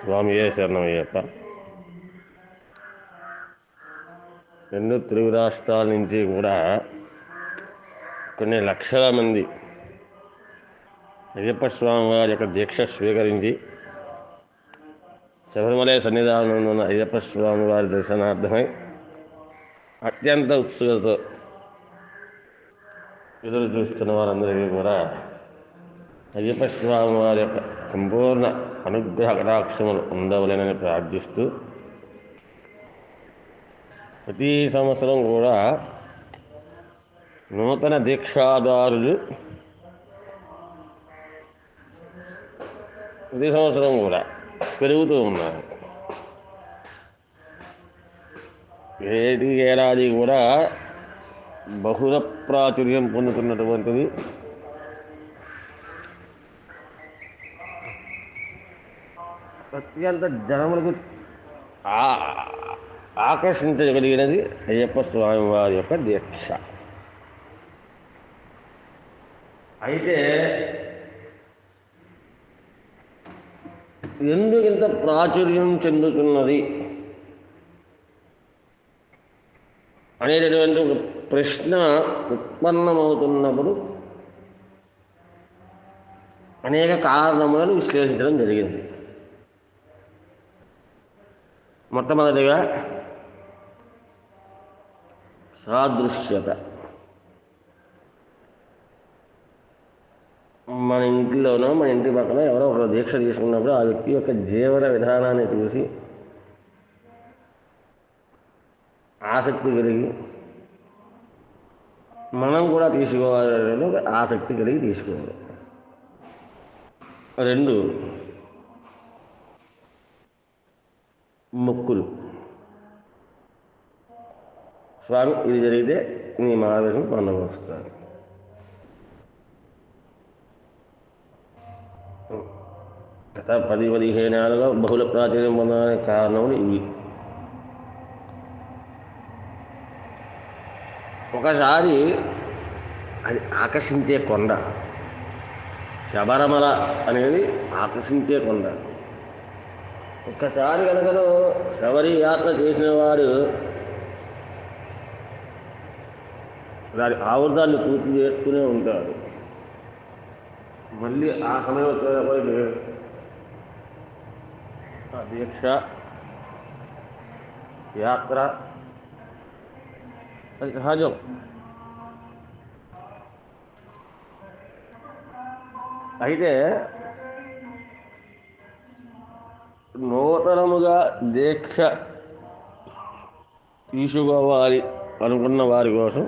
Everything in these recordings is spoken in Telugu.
స్వామియే శరణమయ్యప్ప. రెండు తెలుగు రాష్ట్రాల నుంచి కూడా కొన్ని లక్షల మంది అయ్యప్ప స్వామి వారి యొక్క దీక్ష స్వీకరించి శబరిమల సన్నిధానంలో ఉన్న అయ్యప్ప స్వామి వారి దర్శనార్థమై అత్యంత ఉత్సుకతతో ఎదురు చూస్తున్న వారందరికీ కూడా అయ్యప్ప స్వామి వారి యొక్క సంపూర్ణ అనుగ్రహ కటాక్షములు ఉండవలెనని ప్రార్థిస్తూ, ప్రతి సంవత్సరం కూడా నూతన దీక్షాదారులు ప్రతి సంవత్సరం కూడా పెరుగుతూ ఉన్నారు. ఏడాది కూడా బహుళ ప్రాచుర్యం పొందుతున్నటువంటిది అత్యంత జనములకు ఆకర్షించగలిగినది అయ్యప్ప స్వామి వారి యొక్క దీక్ష. అయితే ఎందుకు ఇంత ప్రాచుర్యం చెందుతున్నది అనేటటువంటి ఒక ప్రశ్న ఉత్పన్నమవుతున్నప్పుడు అనేక కారణములను విశ్లేషించడం జరిగింది. మొట్టమొదటిగా సాదృశ్యత. మన ఇంట్లోనో మన ఇంటి పక్కన ఎవరో ఒక దీక్ష తీసుకున్నప్పుడు ఆ వ్యక్తి యొక్క జీవన విధానాన్ని చూసి ఆసక్తి కలిగి మనం కూడా తీసుకోవాలని ఆసక్తి కలిగి తీసుకోవాలి. రెండు, మొక్కులు. స్వామి ఇది జరిగితే నీ మహావేశం పొందవస్తాను. గత 10-15 ఏళ్ళలో బహుళ ప్రాచుర్యం పొందడానికి కారణములు ఇవి. ఒకసారి అది ఆకర్షించే కొండ. శబరిమల అనేది ఆకర్షించే కొండ. ఒక్కసారి కనుక శబరి యాత్ర చేసిన వాడు దాని ఆవృతాన్ని పూర్తి చేస్తూనే ఉంటాడు. మళ్ళీ ఆ సమయం వచ్చేటప్పటికి ఆ దీక్ష యాత్ర అది సహజం. అయితే నూతనముగా దీక్ష తీసుకోవాలి అనుకున్న వారి కోసం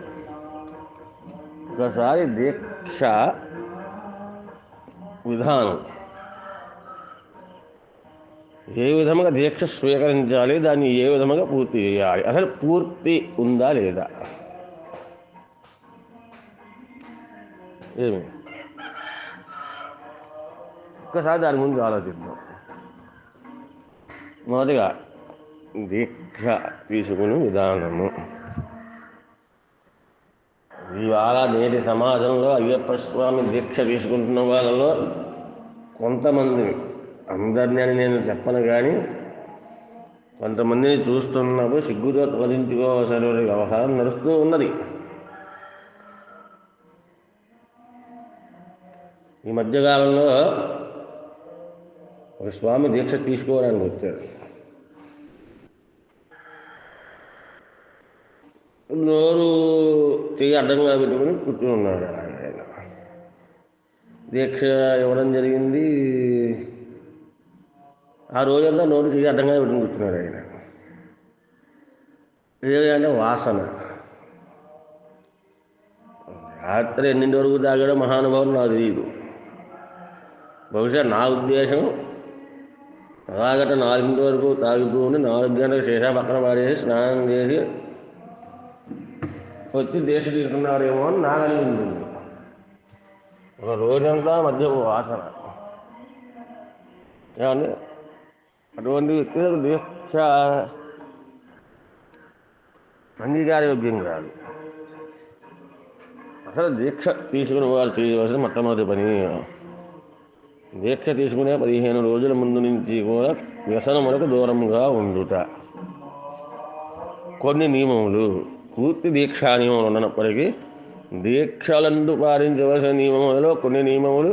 ఒకసారి దీక్ష విధానం, ఏ విధముగా దీక్ష స్వీకరించాలి, దాన్ని ఏ విధముగా పూర్తి చేయాలి, అసలు పూర్తి ఉందా లేదా, ఏమి ఒక్కసారి దాని గురించి ఆలోచిద్దాం. మొదటిగా దీక్ష తీసుకునే విధానము. ఇవాళ నేటి సమాజంలో అయ్యప్ప స్వామి దీక్ష తీసుకుంటున్న వాళ్ళలో కొంతమంది, అందరినీ అని నేను చెప్పను కానీ, కొంతమందిని చూస్తున్నప్పుడు సిగ్గుతో తొలగించుకోవాల్సిన వ్యవహారం నడుస్తూ ఉన్నది. ఈ మధ్యకాలంలో ఒక స్వామి దీక్ష తీసుకోవడానికి వచ్చాడు. నోరు చెయ్యి అడ్డంగా పెట్టుకుని కూర్చుని ఉన్నాడు. ఆయన దీక్ష ఇవ్వడం జరిగింది. ఆ రోజంతా నోరు చెయ్యి అడ్డంగా పెట్టుకుని కూర్చున్నాడు ఆయన. ఏదంటే వాసన. రాత్రి ఎన్నింటి వరకు తాగాడో మహానుభావులు నాకు తెలియదు. బహుశా నా ఉద్దేశం అలాగట 4 వరకు తాగుతూ ఉండి 4 గంటలకు శేషా పక్కన పాడేసి స్నానం చేసి వచ్చి దీక్ష తీసుకున్నాడేమో అని నాకు అనిపించింది. ఒక రోజంతా మధ్య వాసన. ఏమండి, అటువంటి వ్యక్తులకు దీక్ష అంగీకారయోగ్యం కాదు. అసలు దీక్ష తీసుకుని వాళ్ళు చేయవలసిన మొట్టమొదటి పని దీక్ష తీసుకునే 15 రోజుల ముందు నుంచి కూడా వ్యసనములకు దూరంగా ఉండుట. కొన్ని నియమములు, పూర్తి దీక్షా నియమములు ఉన్నప్పటికీ దీక్షలందు పాటించవలసిన నియమములలో కొన్ని నియమములు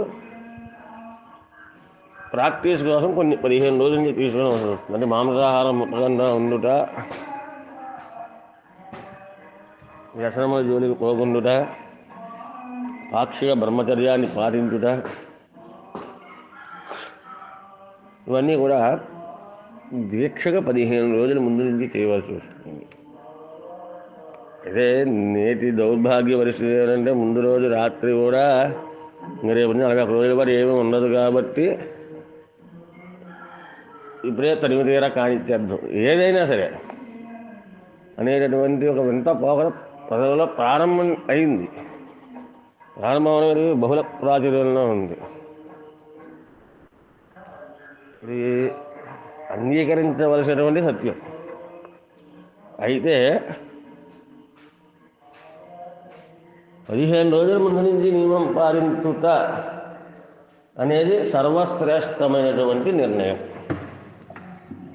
ప్రాక్టీస్ కోసం కొన్ని 15 రోజుల నుంచి తీసుకుని అవసరం. అంటే మాంసాహారం ముట్టకుండా ఉండుట, వ్యసనముల జోలికి పోకుండుట, పాక్షిక బ్రహ్మచర్యాన్ని పాటించుట, ఇవన్నీ కూడా దీక్షగా 15 రోజుల ముందు నుంచి చేయవలసి వస్తుంది. అదే నేటి దౌర్భాగ్య పరిస్థితి ఏంటంటే ముందు రోజు రాత్రి కూడా రేపు 40 రోజుల వరకు ఏమీ ఉండదు కాబట్టి ఇప్పుడే తనివి తీరా కానిచ్చేద్దాం ఏదైనా సరే అనేటటువంటి ఒక వింత పోకడ ప్రజలలో ప్రారంభం అయింది. ప్రారంభం అనేది బహుళ ప్రాచుర్యంలో ఉంది. ఇది అంగీకరించవలసినటువంటి సత్యం. అయితే 15 రోజుల ముందు నుంచి నియమం పాటించుట అనేది సర్వశ్రేష్టమైనటువంటి నిర్ణయం.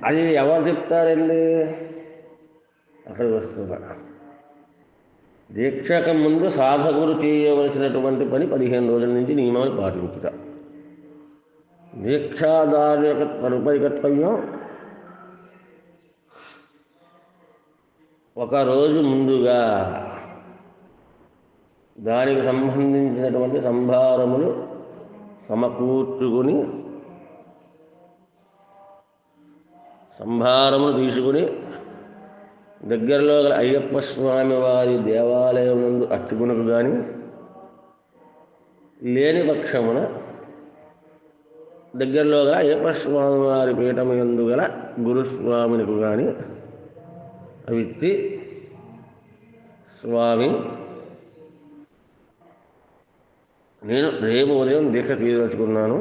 అది ఎవరు చెప్తారండి? అక్కడికి వస్తున్నా. దీక్షకు ముందు సాధకుడు చేయవలసినటువంటి పని 15 రోజుల నుంచి నియమాలు పాటించుట. దీక్షాదారు యొక్క తదుపరి కర్తవ్యం ఒకరోజు ముందుగా దానికి సంబంధించినటువంటి సంభారములు సమకూర్చుకుని తీసుకుని దగ్గరలో గల అయ్యప్ప స్వామి వారి దేవాలయం నందు అట్టుకునకు కానీ లేని పక్షమున దగ్గరలో గల అయ్యప్ప స్వామి వారి పీఠము యందు గల గురుస్వామినికి కానీ అవి ఇచ్చి, స్వామి నేను రేపు ఉదయం దీక్ష తీయదలుచుకున్నాను,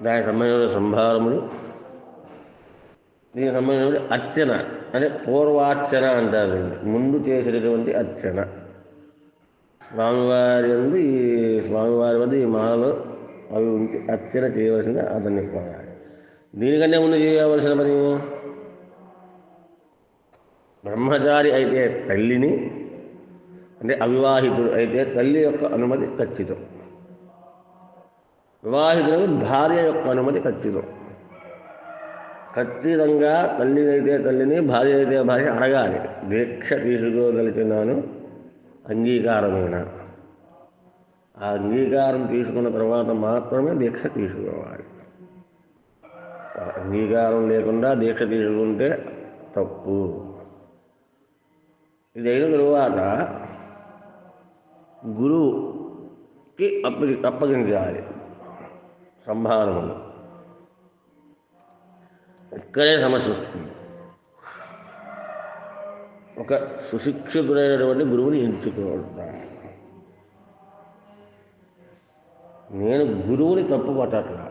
దానికి సంబంధించిన సంభారములు, దీనికి సంబంధించిన అర్చన అంటే పూర్వార్చన అంటారు. ముందు చేసేటటువంటి అర్చన స్వామివారి వద్ద ఈ మాలలో అవి ఉంచి అర్చన చేయవలసింది అతన్ని కోరాలి. దీనికంటే ముందు చేయవలసిన పని బ్రహ్మచారి అయితే తల్లిని, అంటే అవివాహితుడు అయితే తల్లి యొక్క అనుమతి ఖచ్చితం, వివాహితులకు భార్య యొక్క అనుమతి ఖచ్చితం. ఖచ్చితంగా తల్లి అయితే తల్లిని, భార్య అయితే భార్య అడగాలి. దీక్ష తీసుకోగలుగుతున్నాను, అంగీకారమేనా? ఆ అంగీకారం తీసుకున్న తర్వాత మాత్రమే దీక్ష తీసుకోవాలి. అంగీకారం లేకుండా దీక్ష తీసుకుంటే తప్పు. ఇది అయిన తరువాత గురువుకి అప్పగించాలి సంభారములు. ఇక్కడే సమస్య వస్తుంది. ఒక సుశిక్షితుడైనటువంటి గురువుని ఎంచుకోవడం. నేను గురువుని తప్పు పట్టట్లా.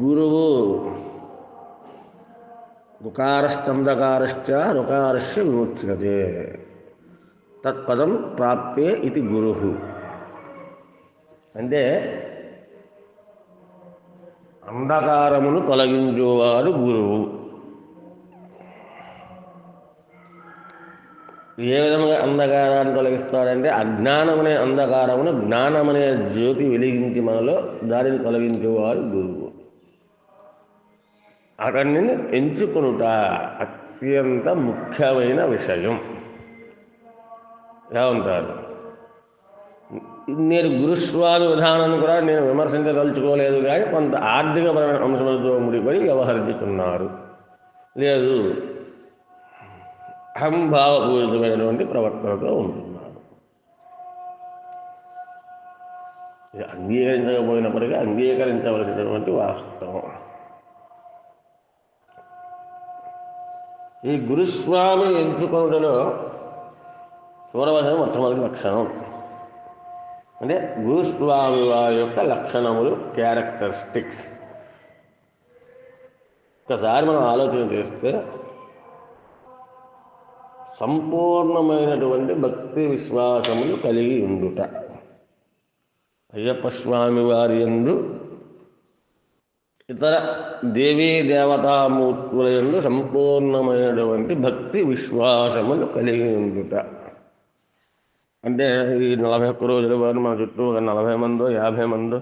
గురువు రుకారస్తంధకారశ్చ రుకారస్య విముచ్యతే తత్పదం ప్రాప్తే ఇది గురువు. అంటే అంధకారమును తొలగించువాడు గురువు. ఏ విధంగా అంధకారాన్ని తొలగిస్తాడంటే అజ్ఞానమనే అంధకారమును జ్ఞానమనే జ్యోతి వెలిగించి మనలో దానిని తొలగించేవాడు గురువు. అతన్ని ఎంచుకొనుట అత్యంత ముఖ్యమైన విషయం. ఎలా ఉంటారు? నేను గురుస్వామి విధానాన్ని కూడా నేను విమర్శించదలుచుకోలేదు, కానీ కొంత ఆర్థికపరమైన అంశాలతో ముడిపడి వ్యవహరించుతున్నారు. లేదు, అహంభావపూరితమైనటువంటి ప్రవర్తనతో ఉంటున్నారు. ఇది అంగీకరించకపోయినప్పటికీ అంగీకరించవలసినటువంటి వాస్తవం. ఈ గురుస్వామి ఎంచుకోవడంలో చూడవలసిన మొట్టమొదటి లక్షణం అంటే గురుస్వామి వారి యొక్క లక్షణములు, క్యారెక్టరిస్టిక్స్. ఒకసారి మనం ఆలోచన చేస్తే సంపూర్ణమైనటువంటి భక్తి విశ్వాసములు కలిగి ఉండుట. అయ్యప్ప స్వామి వారి యందు ఇతర దేవీ దేవతామూర్తుల యందు సంపూర్ణమైనటువంటి భక్తి విశ్వాసములు కలిగి ఉండుట. అంటే ఈ 41 రోజుల పాటు మన చుట్టూ ఒక 40 మందో 50 మందో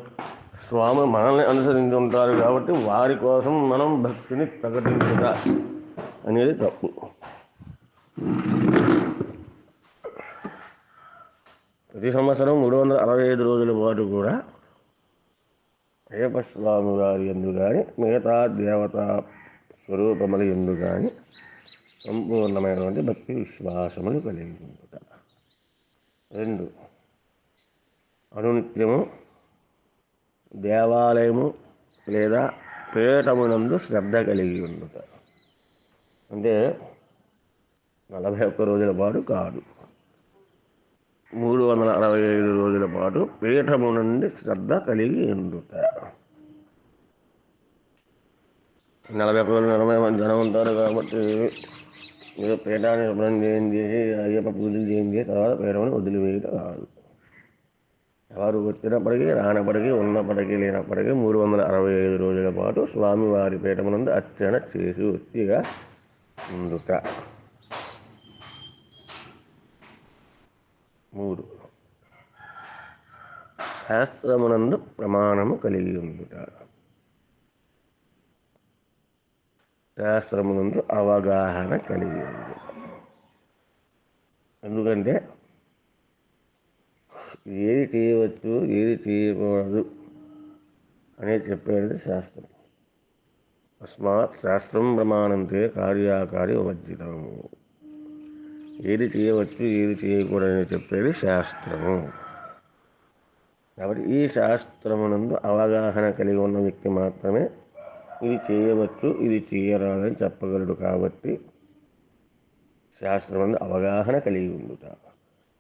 స్వామి మనల్ని అనుసరించి ఉంటారు కాబట్టి వారి కోసం మనం భక్తిని ప్రకటించుట అనేది తప్పు. ప్రతి సంవత్సరం 365 రోజుల పాటు కూడా అయ్యప్ప స్వామి వారి యందు కానీ మిగతా దేవతా స్వరూపముల యందు కానీ సంపూర్ణమైనటువంటి భక్తి విశ్వాసములు కలిగి ఉండుట. 2, అనునిత్యము దేవాలయము లేదా పీఠమునందు శ్రద్ధ కలిగి ఉండుట. అంటే 41 రోజుల పాటు కాదు, 365 రోజుల పాటు పీఠము నుండి శ్రద్ధ కలిగి ఉండుట. 41 రోజులు 40 మంది జనం ఉంటారు కాబట్టి ఏదో పీఠాన్ని శుభ్రం చేసి అయ్యప్ప పూజలు చేయించి తర్వాత పీఠముని వదిలివేయట కాదు. ఎవరు వచ్చినప్పటికీ రానప్పటికీ ఉన్నప్పటికీ లేనప్పటికీ 365 రోజుల పాటు స్వామివారి పీఠమునందు అర్చన చేసి వృత్తిగా ఉండుట. 3, శాస్త్రమునందు ప్రమాణము కలిగి ఉండుట. శాస్త్రమునందు అవగాహన కలిగి ఉండుట. ఎందుకంటే ఏది చేయవచ్చు ఏది చేయకూడదు అనేది చెప్పేది శాస్త్రం. తస్మాత్ శాస్త్రం ప్రమాణంతే కార్యాకారి వర్జితం. ఏది చేయవచ్చు ఏది చేయకూడదని చెప్పేది శాస్త్రము. కాబట్టి ఈ శాస్త్రమునందు అవగాహన కలిగి ఉన్న వ్యక్తి మాత్రమే ఇది చేయవచ్చు ఇది చేయరాదని చెప్పగలడు. కాబట్టి శాస్త్రమునందు అవగాహన కలిగి ఉండుట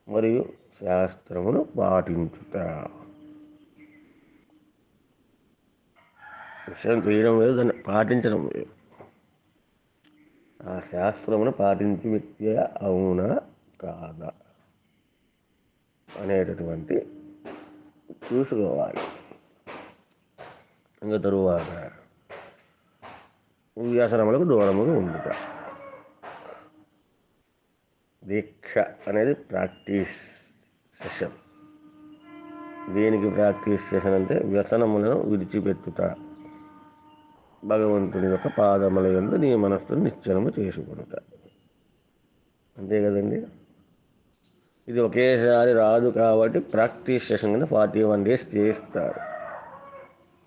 మరియు శాస్త్రమును పాటించుట. విషయం చేయడం లేదు, దాన్ని పాటించడం లేదు. ఆ శాస్త్రమును పాటించి వ్యక్తి అవునా కాదా అనేటటువంటి చూసుకోవాలి. ఇంకా తరువాత వ్యసనములకు దూరముగా ఉండుట. దీక్ష అనేది ప్రాక్టీస్ సెషన్. దేనికి ప్రాక్టీస్ సెషన్ అంటే వ్యసనములను విడిచిపెట్టుట, భగవంతుని యొక్క పాదముల యందు నీ మనస్సును నిశ్చలము చేసుకునుట. అంతే కదండి. ఇది ఒకేసారి రాదు కాబట్టి ప్రాక్టీస్ సెషన్ కింద 41 days చేస్తారు.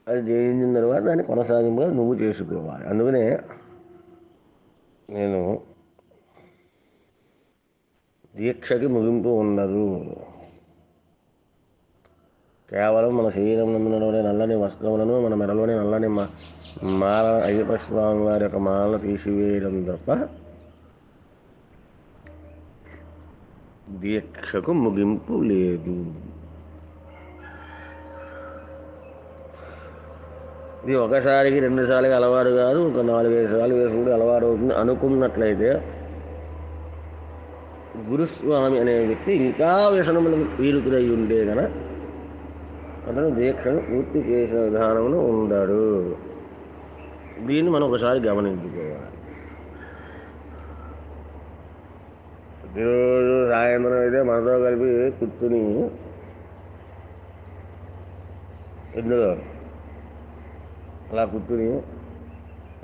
అది చేయించిన తర్వాత దాన్ని కొనసాగింపుగా నువ్వు చేసుకోవాలి. అందుకనే నేను దీక్షకి ముగింపు ఉండదు. కేవలం మన శరీరం నందునలోని నల్లని వస్త్రములను మన మెడలోని నల్లని మాల అయ్యప్ప స్వామి వారి యొక్క మాలను తీసివేయడం తప్ప దీక్షకు ముగింపు లేదు. ఇది ఒకసారికి 2 సార్లు అలవాటు కాదు, ఒక 4-5 సార్లు వేసుకుంటే అలవాటు అవుతుంది అనుకున్నట్లయితే గురుస్వామి అనే వ్యక్తి ఇంకా వ్యసనములకు పీడితుడై ఉంటే కనుక అతను దీక్షను పూర్తి చేసిన విధానంలో ఉండడు. దీన్ని మనం ఒకసారి గమనించుకోవాలి. ప్రతిరోజు సాయంత్రం అయితే మనతో కలిపి కూర్చుని ఎందులో అలా కూర్చుని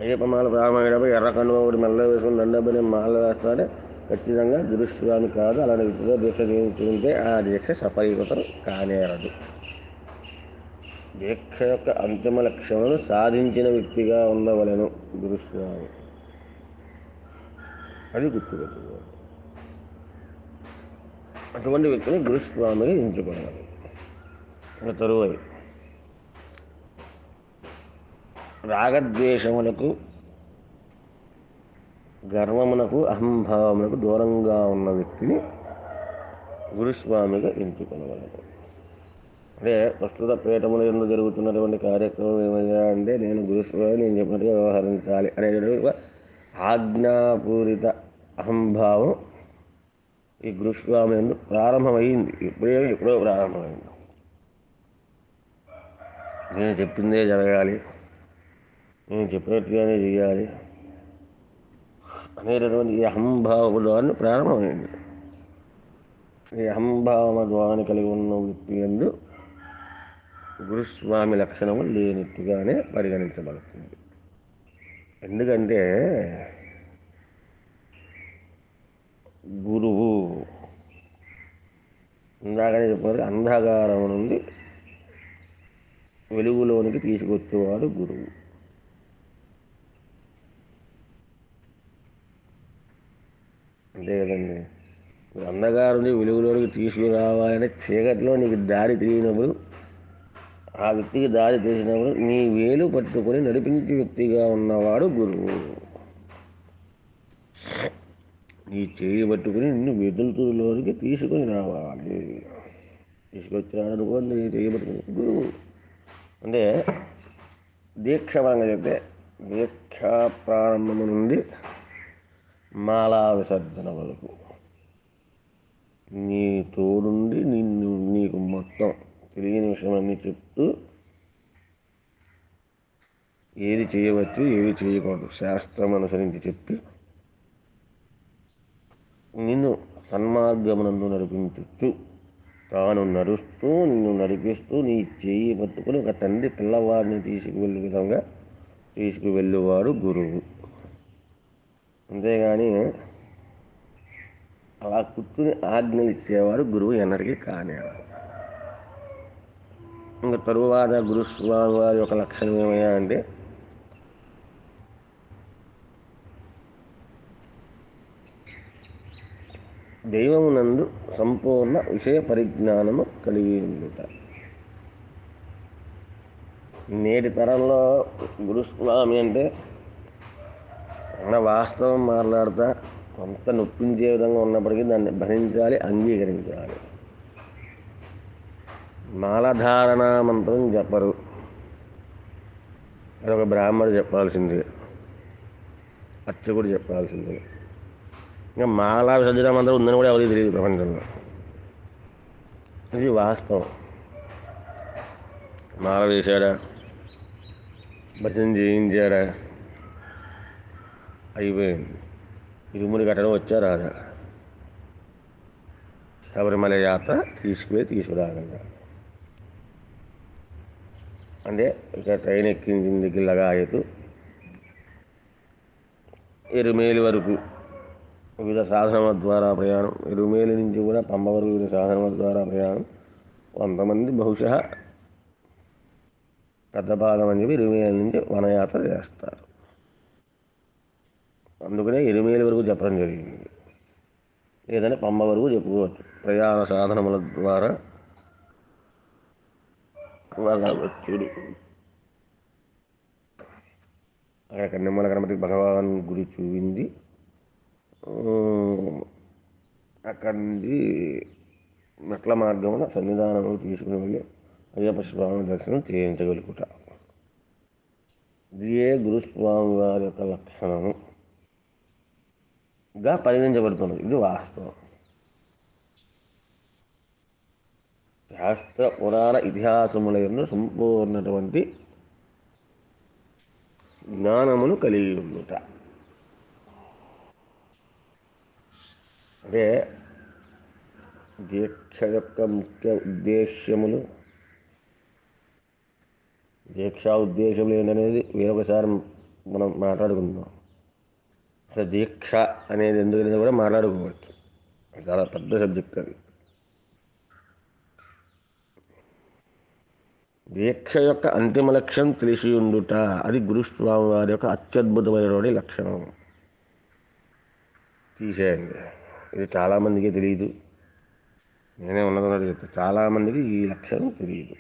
అయ్యప్ప మాల ప్రారంభమైనప్పుడు ఎర్ర కండువ ఒకటి మెల్ల వేసుకుని దండబని మాల వేస్తాడే ఖచ్చితంగా గురుస్వామి కాదు. అలాంటి వ్యక్తిగా దీక్ష చేయించుకుంటే ఆ దీక్ష సఫలీకృతం కానేరదు. దీక్ష యొక్క అంతిమ లక్ష్యములను సాధించిన వ్యక్తిగా ఉండవలెను గురుస్వామి. అది గుర్తుపెట్టుకోవాలి. అటువంటి వ్యక్తిని గురుస్వామిగా ఎంచుకోవాలి. తరువాయి రాగద్వేషములకు గర్వమునకు అహంభావములకు దూరంగా ఉన్న వ్యక్తిని గురుస్వామిగా ఎంచుకోగలరు. అంటే ప్రస్తుత పీఠముల యందు జరుగుతున్నటువంటి కార్యక్రమం ఏమయ్యా అంటే నేను గురుస్వామి నేను చెప్పినట్టుగా వ్యవహరించాలి అనేటువంటి ఆజ్ఞాపూరిత అహంభావం ఈ గురుస్వామి యందు ప్రారంభమైంది. ఎప్పుడో ప్రారంభమైంది. నేను చెప్పిందే జరగాలి, నేను చెప్పినట్టుగానే చేయాలి అనేటటువంటి ఈ అహంభావ ద్వారాన్ని ప్రారంభమైంది. ఈ అహంభావ ద్వారాన్ని కలిగి ఉన్న వృత్తి యందు గురుస్వామి లక్షణము లేనట్టుగానే పరిగణించబడుతుంది. ఎందుకంటే గురువు ఇందాకనే చెప్పినది అంధకారం నుండి వెలుగులోనికి తీసుకొచ్చేవాడు గురువు. అంతే కదండి. అంధకారం నుండి వెలుగులోనికి తీసుకురావాలనే చీకటిలో నీకు దారి తెలియనప్పుడు, ఆ వ్యక్తికి దారి తెలిసినప్పుడు నీ వేలు పట్టుకొని నడిపించే వ్యక్తిగా ఉన్నవాడు గురువు. నీ చేయి పట్టుకుని నిన్ను వెదులుతులోనికి తీసుకొని రావాలి. తీసుకొచ్చాడనుకో నీ చేయి పట్టుకుని గురువు. అంటే దీక్ష పరంగా చెప్తే దీక్షా ప్రారంభము నుండి మాలా విసర్జన వరకు నీ తోడుండి నీకు మొత్తం తెలియని విషయాలన్నీ చెప్తూ ఏది చేయవచ్చు ఏది చేయకూడదు శాస్త్రం అనుసరించి చెప్పి నిన్ను సన్మార్గమునందు నడిపించచ్చు. తాను నడుస్తూ నిన్ను నడిపిస్తూ నీ చేయి పట్టుకుని ఒక తండ్రి పిల్లవాడిని తీసుకువెళ్ళే విధంగా తీసుకువెళ్ళేవాడు గురువు. అంతేగాని అలా కూర్చుని ఆజ్ఞలు ఇచ్చేవాడు గురువు ఎన్నటికీ కానివాడు. ఇంకా తరువాత గురుస్వామి వారి యొక్క లక్షణం ఏమయ్యా అంటే దైవమునందు సంపూర్ణ విషయ పరిజ్ఞానము కలిగి ఉండుట. నేటి తరంలో గురుస్వామి అంటే మన వాస్తవం మాట్లాడుతా కొంత నొప్పించే విధంగా ఉన్నప్పటికీ దాన్ని భరించాలి, అంగీకరించాలి. మాలధారణ మంత్రం చెప్పరు, అదొక బ్రాహ్మడు చెప్పాల్సిందే, అర్చకుడు చెప్పాల్సిందే. ఇంకా మాలా విసర్జన మంత్రం ఉందని కూడా ఎవరికి తెలియదు ప్రపంచంలో. ఇది వాస్తవం. మాల వేశాడా, భజన చేయించాడా, అయిపోయింది. ఇరుముడి కట్టడం వచ్చా రాదా, శబరిమల యాత్ర తీసుకురాగలరా అంటే ఇక ట్రైన్ ఎక్కించింది గిల్లగాయతు ఎరుమేలి వరకు వివిధ సాధనల ద్వారా ప్రయాణం, ఎరుమేలి నుంచి కూడా పంబ వరకు వివిధ సాధనల ద్వారా ప్రయాణం. కొంతమంది బహుశా పెద్ద భాగం అని చెప్పి ఎరుమేలి నుంచి వనయాత్ర చేస్తారు. అందుకనే ఎరుమేలి వరకు చెప్పడం జరిగింది. లేదంటే పంబ వరకు చెప్పుకోవచ్చు. ప్రయాణ సాధనముల ద్వారా వెళ్ళవచ్చుడు. అక్కడ నిమ్మల గణపతి భగవాన్ గురి చూపింది అక్కడి నుంచి మెట్ల మార్గమున సన్నిధానంలో తీసుకుని వెళ్ళి అయ్యప్ప స్వామి దర్శనం చేయించగలుగుట. ఇదే గురుస్వామి వారి యొక్క లక్షణముగా పరిగణించబడుతున్నది. ఇది వాస్తవం. శాస్త్ర పురాణ ఇతిహాసముల యందు సంపూర్ణటువంటి జ్ఞానమును కలిగి ఉండుట. అంటే దీక్ష యొక్క ముఖ్య ఉద్దేశ్యములు, దీక్షా ఉద్దేశములు ఏంటనేది వేరొకసారి మనం మాట్లాడుకుందాం. అసలు దీక్ష అనేది ఎందుకనేది కూడా మాట్లాడుకోవచ్చు. చాలా పెద్ద సబ్జెక్ట్ అది. దీక్ష యొక్క అంతిమ లక్ష్యం తెలిసి ఉండుట, అది గురుస్వామి వారి యొక్క అత్యద్భుతమైనటువంటి లక్షణం. తీసేయండి, ఇది చాలామందికి తెలియదు. నేనే ఉన్నదన్నట్టు చెప్తాను, చాలామందికి ఈ లక్షణం తెలియదు.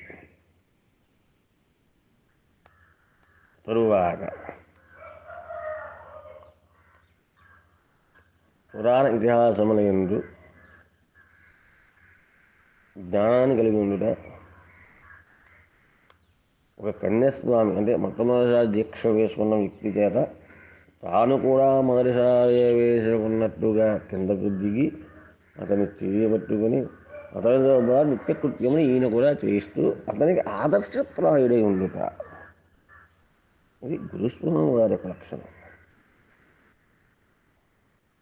తరువాత పురాణ ఇతిహాసముల యందు జ్ఞానాన్ని కలిగి ఉండుట. ఒక కన్యాస్వామి అంటే మొట్టమొదటిసారి దీక్ష వేసుకున్న వ్యక్తి చేత తాను కూడా మొదటిసారి వేసుకున్నట్టుగా కిందకు దిగి అతను చేయబట్టుకొని అతనితో పాటు నిత్యకృత్యముని ఈయన కూడా చేస్తూ అతనికి ఆదర్శప్రాయుడై ఉండుట. ఇది గురుస్వామి వారి యొక్క లక్షణం.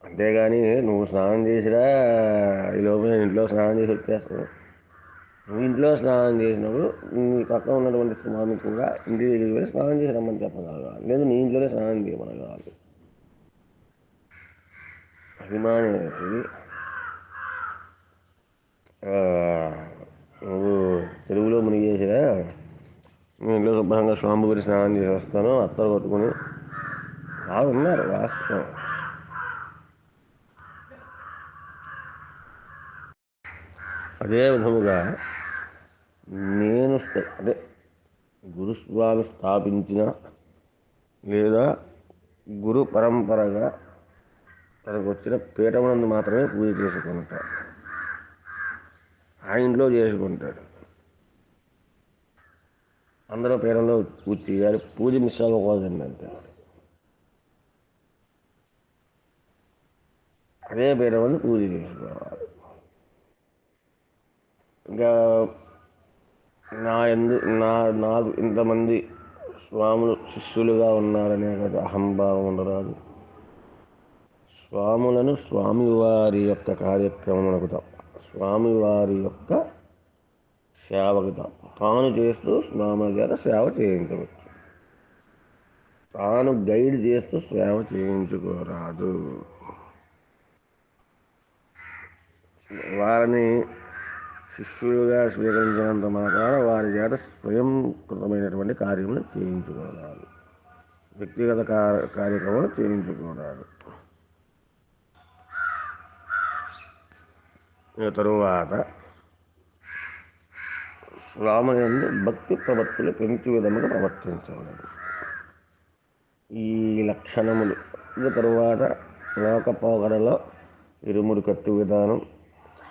అంతేగాని నువ్వు స్నానం చేసిరా ఈ లోపల నేను ఇంట్లో స్నానం చేసి వచ్చేస్తాను. నువ్వు ఇంట్లో స్నానం చేసినప్పుడు నీ పక్కన ఉన్నటువంటి స్వామి కూడా ఇంటి దగ్గరికి వెళ్ళి స్నానం చేసి రమ్మని చెప్పగలగాలి, లేదు నీ ఇంట్లోనే స్నానం చేయమనగాలి. అభిమాని ఇది. నువ్వు తెలుగులో మునిగేసిరా, మీ ఇంట్లో శుభ్రంగా స్వామి గురి స్నానం చేసి వస్తాను అత్తలు కొట్టుకుని బాగున్నారు వాస్తవం. అదే విధముగా నేను అంటే గురుస్వామి స్థాపించిన లేదా గురు పరంపరగా తనకు వచ్చిన పీఠమునందు మాత్రమే పూజ చేసుకుంటాడు. ఆ ఇంట్లో చేసుకుంటాడు. అందరూ పీఠంలో పూజ చేయాలి, పూజ మిస్ అవ్వకూడదండి అంతే. అదే పీఠం పూజ చేసుకోవాలి. ఇంకా నాకు ఇంతమంది స్వాములు శిష్యులుగా ఉన్నారనే కదా అహంభావం ఉండరాదు. స్వాములను స్వామివారి యొక్క కార్యక్రమములకు తప్ప, స్వామివారి యొక్క సేవకు తప్ప తాను చేస్తూ స్వాముల చేత సేవ చేయించవచ్చు. తాను గైడ్ చేస్తూ సేవ చేయించుకోరాదు. వారిని శిష్యులుగా స్వీకరించినంత మాత్రాన వారి చేత స్వయంకృతమైనటువంటి కార్యములు చేయించుకోరాదు, వ్యక్తిగత కార్యక్రమాలు చేయించుకోరాదు. తరువాత స్వాములందు భక్తి ప్రవృత్తులు పెంచు విధముగా ప్రవర్తించవలెను. ఈ లక్షణములు. తరువాత లోకపోకడలో ఇరుముడు కట్టు విధానం.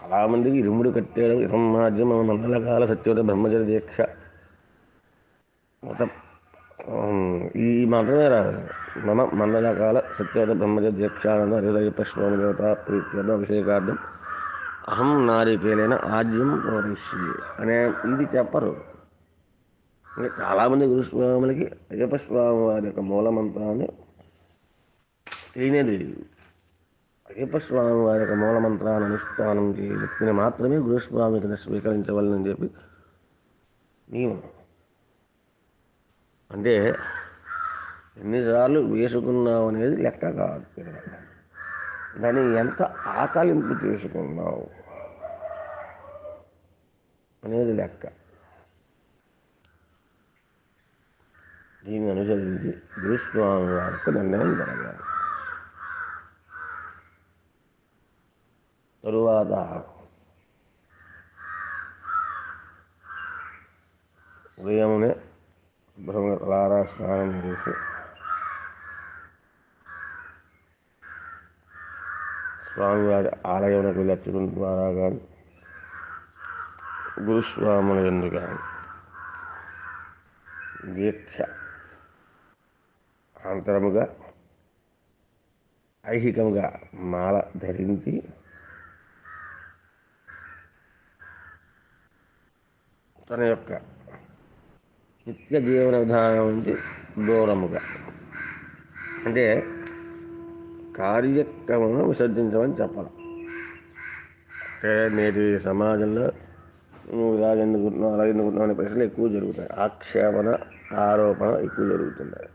చాలామందికి ఇరుముడు కట్టేయడం ఇరమాద్యం మండలకాల సత్యవత బ్రహ్మచర్య దీక్ష మొత్తం ఈ మాత్రమే రావాలి. మమ మండలకాల సత్యవత బ్రహ్మచర్య దీక్షానంద హృదయ స్వామి దేవత ప్రీత్యర్థం అభిషేకార్థం అహం నారికేలైన ఆద్యం పౌరిష్యే అనే ఇది చెప్పరు. ఇంకా చాలామంది గురుస్వాములకి అయ్యప్ప స్వామి వారి యొక్క మూలమంత్రాన్ని తెలియనేది లేదు. అయ్యప్ప స్వామి వారి యొక్క మూలమంత్రాన్ని అనుష్ఠానం చేయ వ్యక్తిని మాత్రమే గురుస్వామి కింద స్వీకరించవాలని చెప్పి నియమం. అంటే ఎన్నిసార్లు వేసుకున్నావు అనేది లెక్క కాదు, దాన్ని ఎంత ఆకలింపు చేసుకున్నావు అనేది లెక్క. దీన్ని అనుసరించి గురుస్వామి వారికి నిర్ణయం జరగాలి. తరువాత ఉదయమునే శుభ్రంగా తలారా స్నానం చేసి స్వామివారి ఆలయంలోకి వెళ్ళి అర్చకుల ద్వారా కానీ గురుస్వాముల యందు కానీ దీక్ష అంతరముగా ఐహికంగా మాల ధరించి తన యొక్క నిత్య జీవన విధానం నుంచి దూరముగా, అంటే కార్యక్రమం విసర్జించమని చెప్పాలి. అంటే నేటి సమాజంలో నువ్వు ఇలాగెందుకుంటున్నావు అలాగెందుకుంటున్నావు అనే ప్రశ్నలు ఎక్కువ జరుగుతాయి. ఆక్షేపణ ఆరోపణ ఎక్కువ జరుగుతున్నాయి.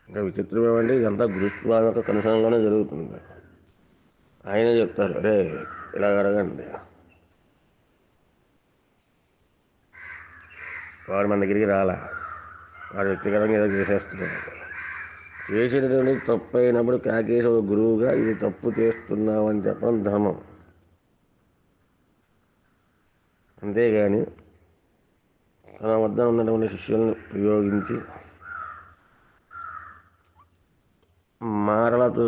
ఇంకా విచిత్రం ఏమంటే ఇదంతా గురుస్వామి యొక్క కనుసంలోనే జరుగుతుంది. ఆయనే చెప్తారు, అరే ఇలాగ అడగండి. వాడు మన దగ్గరికి రాలా, వాడు వ్యక్తిగతంగా ఏదో చేసేస్తున్నాడు. చేసేటటువంటి తప్పు అయినప్పుడు కాకేసి ఒక గురువుగా ఇది తప్పు చేస్తున్నావు అని చెప్పడం ధర్మం. అంతేగాని తన వద్ద ఉన్నటువంటి శిష్యులను ప్రయోగించి మారలతో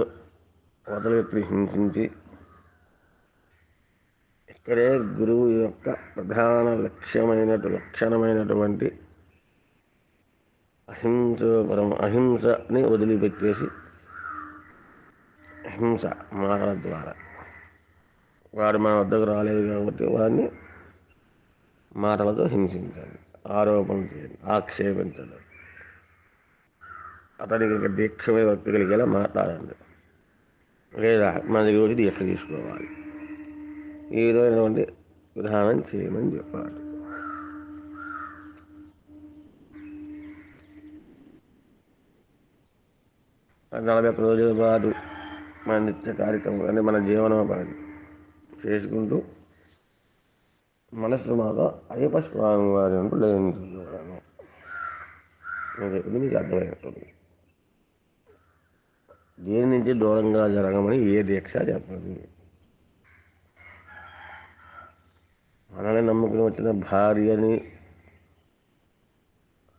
వదలెత్తి హింసించి ఇక్కడే గురువు యొక్క ప్రధాన లక్షణమైనటువంటి అహింసని వదిలిపెట్టేసి హింస మాటల ద్వారా వాడు మన వద్దకు రాలేదు కాబట్టి వాడిని మాటలతో హింసించండి, ఆరోపణ చేయండి, ఆక్షేపించండి, అతనికి దీక్ష మీద భక్తి కలిగేలా మాట్లాడండి, లేదా మన దగ్గర వచ్చి దీక్ష తీసుకోవాలి. ఈ విధమైనటువంటి విధానం చేయమని చెప్పాలి. నలభై రోజుల పాటు మన నిత్య కార్యక్రమం అంటే మన జీవనోపాధి చేసుకుంటూ మనస్సు మాతో అయ్యప్ప స్వామి వారి అంటూ లయించుకోవడం. నేను చెప్పింది మీకు అర్థమైనట్టుంది. దేని నుంచి దూరంగా జరగమని ఏ దీక్ష చెప్పదు. మనల్ని నమ్ముకుని వచ్చిన భార్యని,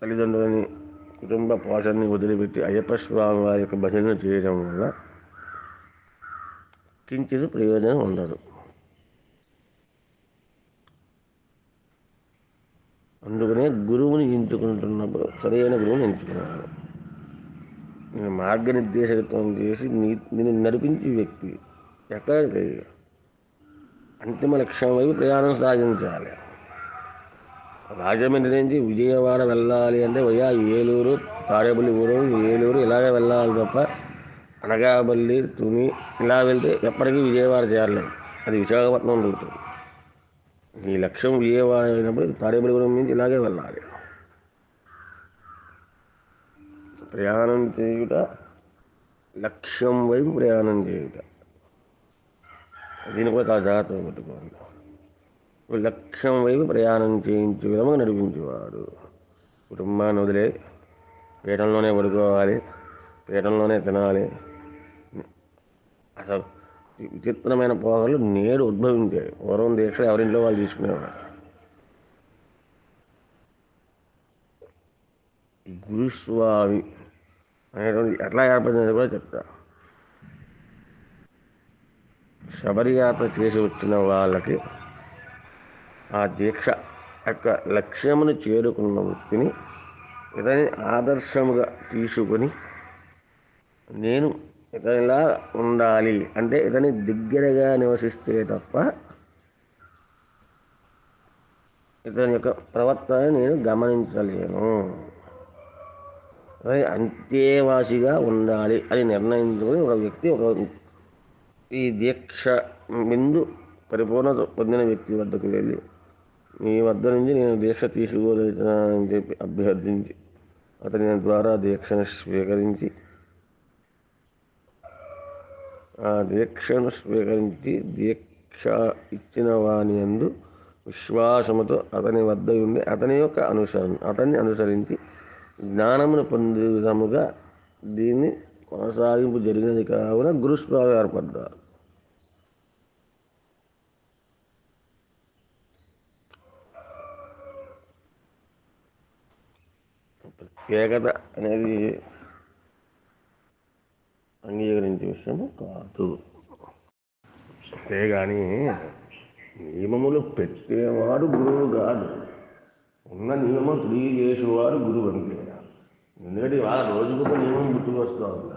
తల్లిదండ్రులని, కుటుంబ పోషణని వదిలిపెట్టి అయ్యప్ప స్వామి వారి యొక్క భజన చేయడం వల్ల కించిత్ ప్రయోజనం ఉండదు. అందుకనే గురువుని ఎంచుకుంటున్నప్పుడు సరైన గురువుని ఎంచుకున్నాను. నేను మార్గనిర్దేశకత్వం చేసి నేను నడిపించే వ్యక్తి ఎక్కడికి అంతిమ లక్ష్యం వైపు ప్రయాణం సాగించాలి. రాజమండ్రి నుంచి విజయవాడ వెళ్ళాలి అంటే ఏలూరు, తాడేపల్లిగూడెం, ఏలూరు ఇలాగే వెళ్ళాలి తప్ప అనకాపల్లి, తుని ఇలా వెళ్తే ఎప్పటికీ విజయవాడ చేరలేము. అది విశాఖపట్నం రూట్. ఈ లక్ష్యం విజయవాడ అయినప్పుడు తాడేపల్లిగూడెం నుంచి ఇలాగే వెళ్ళాలి. ప్రయాణం చేయుట, లక్ష్యం వైపు ప్రయాణం చేయుట, దీన్ని కూడా చాలా జాగ్రత్తగా పెట్టుకోండి. లక్ష్యం వైపు ప్రయాణం చేయించే విధంగా నడిపించేవాడు. కుటుంబాన్ని వదిలే పీఠంలోనే పడుకోవాలి, పీఠంలోనే తినాలి. అసలు విచిత్రమైన పోగలు నేడు ఉద్భవించాయి. పూర్వం దీక్ష ఎవరింట్లో వాళ్ళు తీసుకునేవారు. గురుస్వామి అనేటువంటి ఎట్లా ఏర్పడింది కూడా చెప్తా. శబరియాత్ర చేసి వచ్చిన వాళ్ళకి ఆ దీక్ష యొక్క లక్ష్యమును చేరుకున్న వ్యక్తిని ఇతని ఆదర్శముగా తీసుకొని నేను ఇతనిలా ఉండాలి అంటే ఇతని దగ్గరగా నివసిస్తే తప్ప ఇతని యొక్క ప్రవర్తన నేను గమనించలేను, అంతేవాసిగా ఉండాలి అని నిర్ణయించుకొని ఒక వ్యక్తి ఈ దీక్ష బిందు పరిపూర్ణత పొందిన వ్యక్తి వద్దకు వెళ్ళి మీ వద్ద నుంచి నేను దీక్ష తీసుకోలేదని చెప్పి అభ్యర్థించి అతని ద్వారా దీక్షను స్వీకరించి ఆ దీక్షను స్వీకరించి దీక్ష ఇచ్చిన వాని యందు విశ్వాసముతో అతని వద్ద ఉండి అతన్ని అనుసరించి జ్ఞానమును పొందే విధముగా దీన్ని కొనసాగింపు జరిగినది కావున గురుస్వామి ఏర్పడ్డారు. ప్రత్యేకత అనేది అంగీకరించే విషయము కాదు. అంతేగాని నియమములు పెట్టేవాడు గురువు కాదు, ఉన్న నియమం తెలియజేసేవాడు గురువు అంతే. ఎందుకంటే వాళ్ళ రోజుకొక నియమం గుర్తుకొస్తూ ఉంది.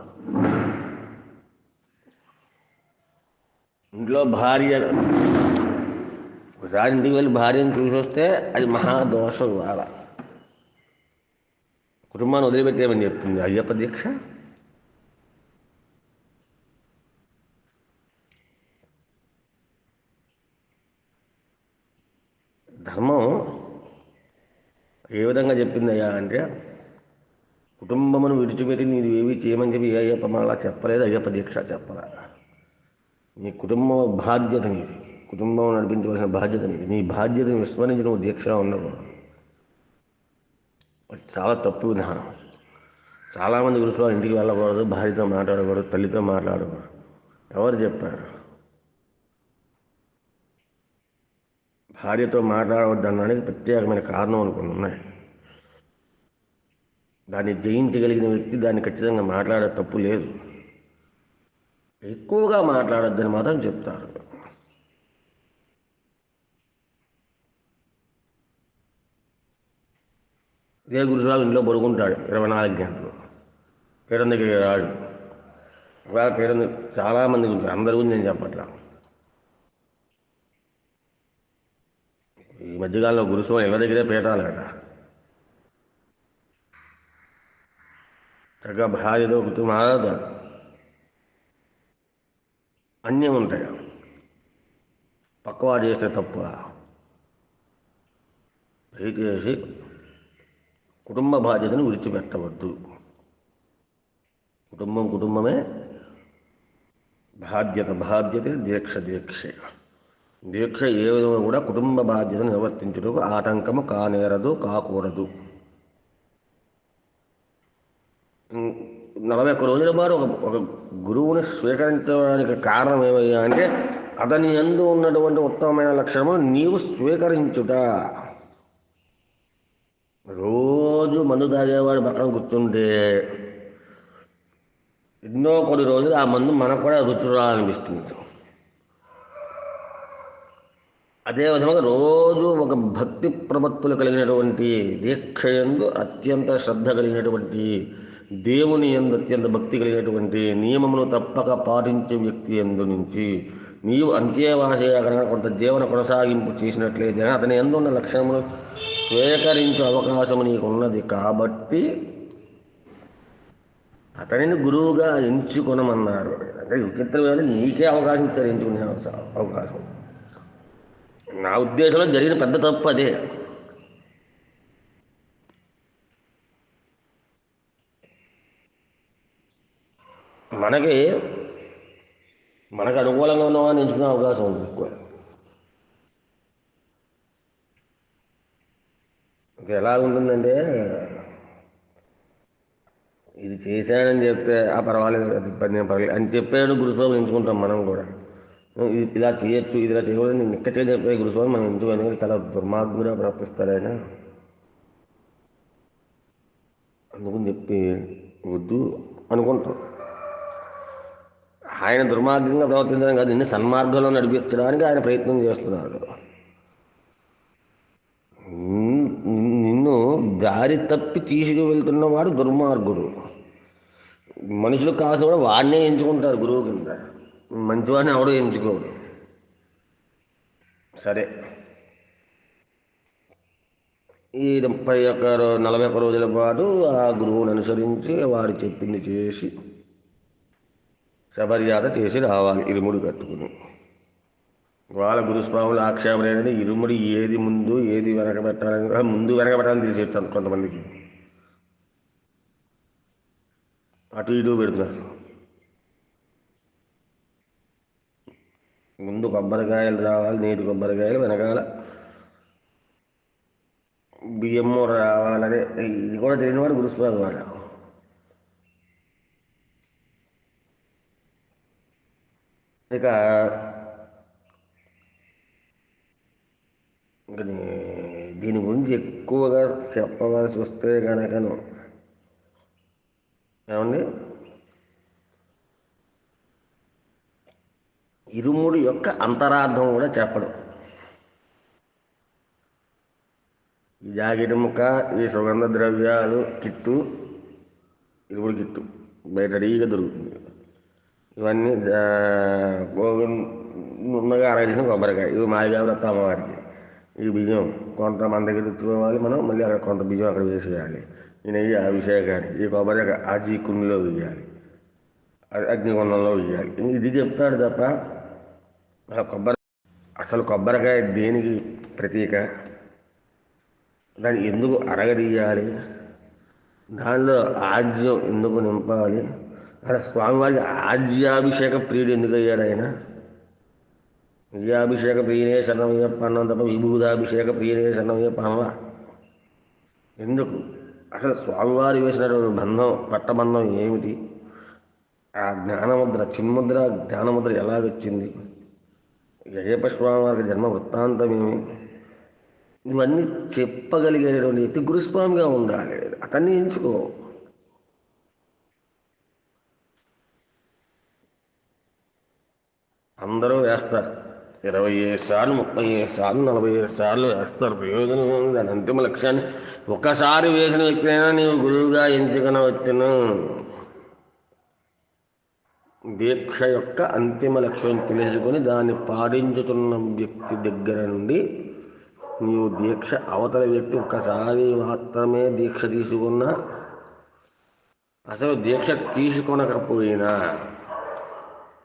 ఇంట్లో భార్య ఒకసారి ఇంటికి వెళ్ళి భార్యను చూసి వస్తే అది మహాదోషం. వాళ్ళ కుటుంబాన్ని వదిలిపెట్టేమని చెప్తుంది అయ్యప్ప దీక్ష. ధర్మం ఏ విధంగా చెప్పిందయ్యా అంటే కుటుంబమును విడిచిపెట్టి నీది ఏవి చేయమని చెప్పి అయ్యప్ప మళ్ళా చెప్పలేదు, అయ్యప్ప దీక్ష చెప్పరా. నీ కుటుంబ బాధ్యత నీది, కుటుంబం నడిపించవలసిన బాధ్యత నీది. నీ బాధ్యతను విస్మరించి నువ్వు దీక్ష ఉండకూడదు. చాలా తప్పు విధానం. చాలామంది గురుస్వామి ఇంటికి వెళ్ళకూడదు, భార్యతో మాట్లాడకూడదు, తల్లితో మాట్లాడకూడదు. ఎవరు చెప్పారు? భార్యతో మాట్లాడవద్దనడానికి ప్రత్యేకమైన కారణం అనుకుని ఉన్నాయి. దాన్ని జయించగలిగిన వ్యక్తి దాన్ని ఖచ్చితంగా మాట్లాడే తప్పు లేదు. ఎక్కువగా మాట్లాడొద్దని మాత్రం చెప్తారు. ఇదే గురుస్వామి ఇంట్లో పడుకుంటాడు 24 గంటలు, పీఠం దగ్గరికి రాడు. ఇవాళ పీఠం చాలామంది గురించి, అందరి గురించి నేను చెప్పట్లా. మధ్యకాలంలో గురుస్వామి ఎవరి దగ్గరే పీఠాలు కదా, చక్కగా భార్యతో కూర్చొని మాట్లాడతాడు. అన్యం ఉంటాయి. పక్కవాడు చేస్తే తప్ప దయచేసి కుటుంబ బాధ్యతను విడిచిపెట్టవద్దు. కుటుంబమే బాధ్యతే దీక్ష. దీక్ష ఏ విధంగా కూడా కుటుంబ బాధ్యతను నిర్వర్తించుటకు ఆటంకము కాకూడదు. 41 రోజుల పాటు ఒక గురువుని స్వీకరించడానికి కారణం ఏమయ్యా అంటే అతని యందు ఉన్నటువంటి ఉత్తమమైన లక్షణము నీవు స్వీకరించుట. రోజు మందు తాగేవాడు పక్కన కూర్చుంటే ఎన్నో కొన్ని రోజులు ఆ మందు మనకు కూడా రుచి రానిపిస్తుంది. అదేవిధంగా రోజు ఒక భక్తి ప్రపత్తులు కలిగినటువంటి దీక్షయందు అత్యంత శ్రద్ధ కలిగినటువంటి, దేవుని యందు అత్యంత భక్తి కలిగినటువంటి, నియమమును తప్పక పాటించే వ్యక్తి యందు నుంచి నీవు అంత్యవాసయాకరణ కొంత జీవన కొనసాగింపు చేసినట్లయితే అతని యందు ఉన్న లక్షణమును స్వీకరించే అవకాశం నీకున్నది. కాబట్టి అతనిని గురువుగా ఎంచుకొనమన్నారు. అంటే విచిత్రమైన నీకే అవకాశం ఇచ్చారు, ఎంచుకునే అవకాశం. నా ఉద్దేశంలో జరిగిన పెద్ద తప్పు అదే. మనకు అనుకూలంగా ఉన్నవాడిని ఎంచుకునే అవకాశం ఉంది ఎక్కువ. ఇది ఎలా ఉంటుందంటే, ఇది చేశానని చెప్తే పర్వాలేదు, అది ఇబ్బంది పర్వాలేదు అని చెప్పాడు గురుస్వామి ఎంచుకుంటాం మనం కూడా. ఇలా చేయొచ్చు, ఇది ఇలా చేయకూడదు నేను నిక్క చెప్పే గురుస్వామి మనం ఎందుకు, ఎందుకంటే చాలా దుర్మార్గుగా ప్రవర్తిస్తారు ఆయన, అందుకని చెప్పి వద్దు అనుకుంటాం. ఆయన దుర్మార్గంగా ప్రవర్తించడం కాదు, నిన్ను సన్మార్గంలో నడిపించడానికి ఆయన ప్రయత్నం చేస్తున్నాడు. నిన్ను దారి తప్పి తీసుకువెళ్తున్నవాడు దుర్మార్గుడు. మనుషులు కాదు కూడా వాడినే ఎంచుకుంటారు గురువు కింద, మంచివాడిని ఎవడో ఎంచుకోడు. సరే, ఈ 41 రోజుల పాటు ఆ గురువుని అనుసరించి వాడు చెప్పింది చేసి శబర్యాత చేసి రావాలి ఇరుముడి కట్టుకుని. వాళ్ళ గురుస్వాములు ఆక్షేపణ ఏంటంటే ఇరుముడి ఏది ముందు ఏది వెనక పెట్టాలని, ముందు వెనక పెట్టాలని తెలిసి కొంతమందికి అటు ఇటు పెడుతున్నారు. ముందు కొబ్బరికాయలు రావాలి, నీటి కొబ్బరికాయలు, వెనకాల బియ్యము రావాలనే ఇది కూడా తెలియనివాడు గురుస్వామి వాడు. ఇక దీని గురించి ఎక్కువగా చెప్పవలసి వస్తే కనుకను ఏమండి, ఇరుముడి యొక్క అంతరార్థం కూడా చెప్పడం. ఈ జాకెట్ ముక్క, ఈ సుగంధ ద్రవ్యాలు కిట్టు, ఇరుముడి కిట్టు బయట రెడీగా దొరుకుతుంది. ఇవన్నీ ఉన్నగా అరగదీసిన కొబ్బరికాయ, ఇవి మాదిగా వ్రత అమ్మవారికి. ఈ బియ్యం కొంత మన దగ్గర తెచ్చుకోవాలి మనం, మళ్ళీ అక్కడ కొంత బియ్యం అక్కడ వేసేయాలి. ఈ నెయ్యి అభిషేకానికి, ఈ కొబ్బరికాయ ఆజీ కుండిలో వేయాలి, అగ్నికొండంలో వేయాలి. ఇది చెప్తాడు తప్ప అసలు కొబ్బరికాయ దేనికి ప్రతీక, దాన్ని ఎందుకు అరగదీయాలి, దానిలో ఆజ్యం ఎందుకు నింపాలి, అలా స్వామివారికి ఆజ్యాభిషేక ప్రియుడు ఎందుకు అయ్యాడు ఆయన? విజయాభిషేక ప్రియనే శరణమయ్యప్ప అన్నం తప్ప విభూదాభిషేక ప్రియనే శరణమయ్యప్ప అన్నలా ఎందుకు? అసలు స్వామివారు వేసినటువంటి బంధం, పట్టబంధం ఏమిటి? ఆ జ్ఞానముద్ర, చిన్ముద్ర జ్ఞానముద్ర ఎలాగొచ్చింది? అయ్యప్ప స్వామివారికి జన్మ వృత్తాంతం ఏమి? ఇవన్నీ చెప్పగలిగేటువంటి వ్యక్తి గురుస్వామిగా ఉండాలి. అతన్ని ఎంచుకో. అందరూ వేస్తారు, 27 సార్లు 37 సార్లు 47 సార్లు వేస్తారు. ప్రయోజనం ఉంది. దాని అంతిమ లక్ష్యాన్ని ఒక్కసారి వేసిన వ్యక్తినైనా నీవు గురువుగా ఎంచుకొనవచ్చును. దీక్ష యొక్క అంతిమ లక్ష్యం తెలుసుకొని దాన్ని పాటించుతున్న వ్యక్తి దగ్గర నుండి నీవు దీక్ష అవతల వ్యక్తి ఒక్కసారి మాత్రమే దీక్ష తీసుకున్నా, అసలు దీక్ష తీసుకొనకపోయినా,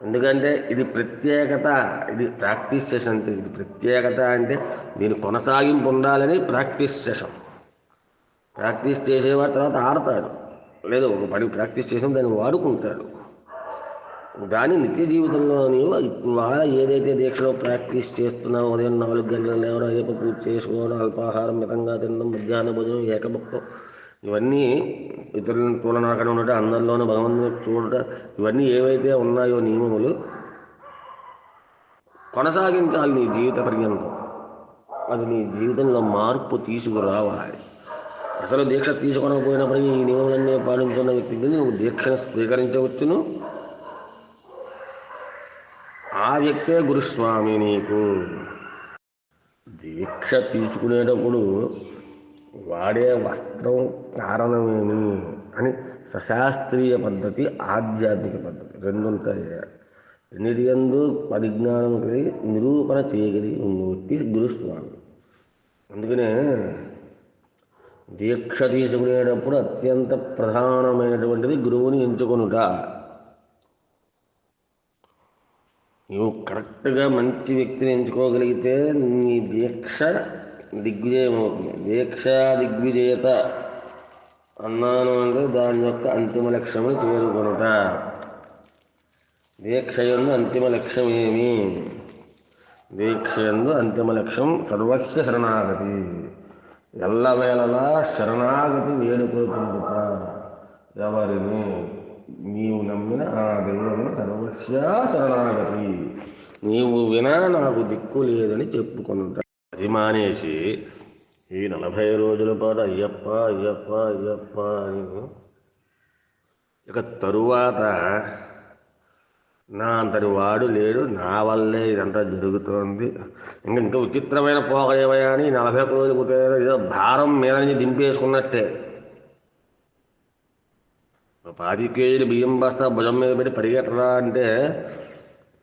ఎందుకంటే ఇది ప్రత్యేకత, ఇది ప్రాక్టీస్ సెషన్. ఇది ప్రత్యేకత అంటే దీని కొనసాగింపు ఉండాలని ప్రాక్టీస్ సెషన్. ప్రాక్టీస్ చేసేవాడు తర్వాత ఆడతాడు, లేదు ఒక పని ప్రాక్టీస్ చేసిన దాన్ని వాడుకుంటాడు. దాని నిత్య జీవితంలో నీవు ఇవాళ ఏదైతే దీక్షలో ప్రాక్టీస్ చేస్తున్నావు, ఉదయం 4 గంటలు లేవడం, అయ్యప్ప పూజ చేసుకోవడం, అల్పాహారం మితంగా తినడం, మధ్యాహ్న భోజనం, ఏకభక్తం, ఇవన్నీ ఇతరులను తూలనాకడం ఉండటం, అందరిలోనూ భగవంతుని చూడటం, ఇవన్నీ ఏవైతే ఉన్నాయో నియమములు కొనసాగించాలి నీ జీవిత పర్యంతం. అది నీ జీవితంలో మార్పు తీసుకురావాలి. అసలు దీక్ష తీసుకొనకపోయినప్పటికీ ఈ నియమాలన్నీ పాటించుకున్న వ్యక్తికి నువ్వు దీక్షను స్వీకరించవచ్చును. ఆ వ్యక్తే గురుస్వామి. నీకు దీక్ష తీసుకునేటప్పుడు వాడే వస్త్రం కారణమేమి అని సశాస్త్రీయ పద్ధతి, ఆధ్యాత్మిక పద్ధతి రెండు ఉంటాయి. రెండింటి యందు పరిజ్ఞానం కలిగి నిరూపణ చేయగలిగి వ్యక్తి గురుస్వామి. అందుకనే దీక్ష తీసుకునేటప్పుడు అత్యంత ప్రధానమైనటువంటిది గురువుని ఎంచుకొనుట. నువ్వు కరెక్ట్గా మంచి వ్యక్తిని ఎంచుకోగలిగితే నీ దీక్ష దిగ్విజయం అవుతుంది. దీక్ష దిగ్విజయత అన్నాను అంటే దాని యొక్క అంతిమ లక్ష్యము చేరుకొనుట. దీక్షయందు అంతిమ లక్ష్యం ఏమి? దీక్షయందు అంతిమ లక్ష్యం సర్వస్య శరణాగతి. ఎల్లవేళలా శరణాగతి వేడుకొలుతుంట. ఎవరిని? నీవు నమ్మిన ఆ దైవమును సర్వస్య శరణాగతి. నీవు వినా నాకు దిక్కు లేదని చెప్పుకుంటా. అది మానేసి ఈ 40 రోజుల పాటు అయ్యప్ప అయ్యప్ప అయ్యప్ప అని ఇక తరువాత నా అంతటి వాడు లేడు, నా వల్లే ఇదంతా జరుగుతోంది, ఇంకా విచిత్రమైన పోక ఏమయ్యా అని 40 రోజులు పోతే ఏదో భారం మీద నుంచి దింపేసుకున్నట్టే. 10 కేజీలు బియ్యం బస్తా భుజం మీద పెట్టి పరిగెట్టరా అంటే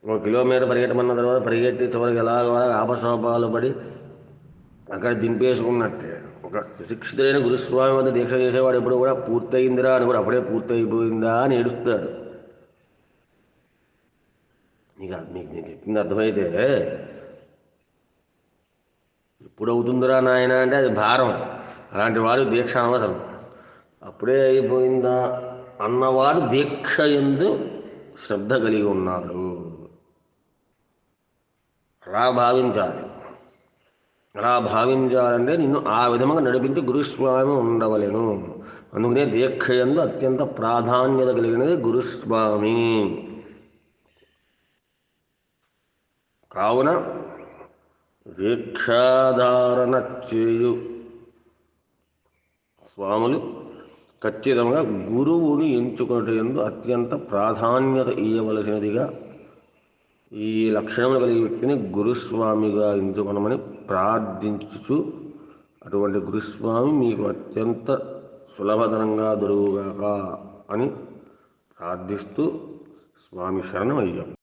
1 కిలోమీటర్ పరిగెట్టమన్న తర్వాత పరిగెట్టి చివరికి ఎలాగో ఆపసోపాలు పడి అక్కడ దింపేసుకున్నట్టే. ఒక శిక్షితుడైన గురుస్వామి వద్ద దీక్ష చేసేవాడు ఎప్పుడు కూడా పూర్తయిందిరా అని కూడా అప్పుడే పూర్తయిపోయిందా అని ఏడుస్తాడు. మీకు నేను చెప్పింది అర్థమైతే ఎప్పుడు అవుతుందిరా నాయన అంటే అది భారం. అలాంటి వాడు దీక్ష అనవసరం. అప్పుడే అయిపోయిందా అన్నవాడు దీక్ష యందు శ్రద్ధ కలిగి ఉన్నాడు. అలా భావించాలి. అలా భావించాలంటే నిన్ను ఆ విధంగా నడిపించి గురుస్వామి ఉండవలేను. అందుకనే దీక్ష యందు అత్యంత ప్రాధాన్యత కలిగినది గురుస్వామి. కావున దీక్షాధారణ చేయు స్వాములు ఖచ్చితంగా గురువుని ఎంచుకునేందు అత్యంత ప్రాధాన్యత ఇవ్వవలసినదిగా, ఈ లక్షణములు కలిగే వ్యక్తిని గురుస్వామిగా ఎంచుకొనమని ప్రార్థించుచు, అటువంటి గురుస్వామి మీకు అత్యంత సులభతరంగా దొరుకుగాక అని ప్రార్థిస్తూ స్వామి శరణం అయ్యాం.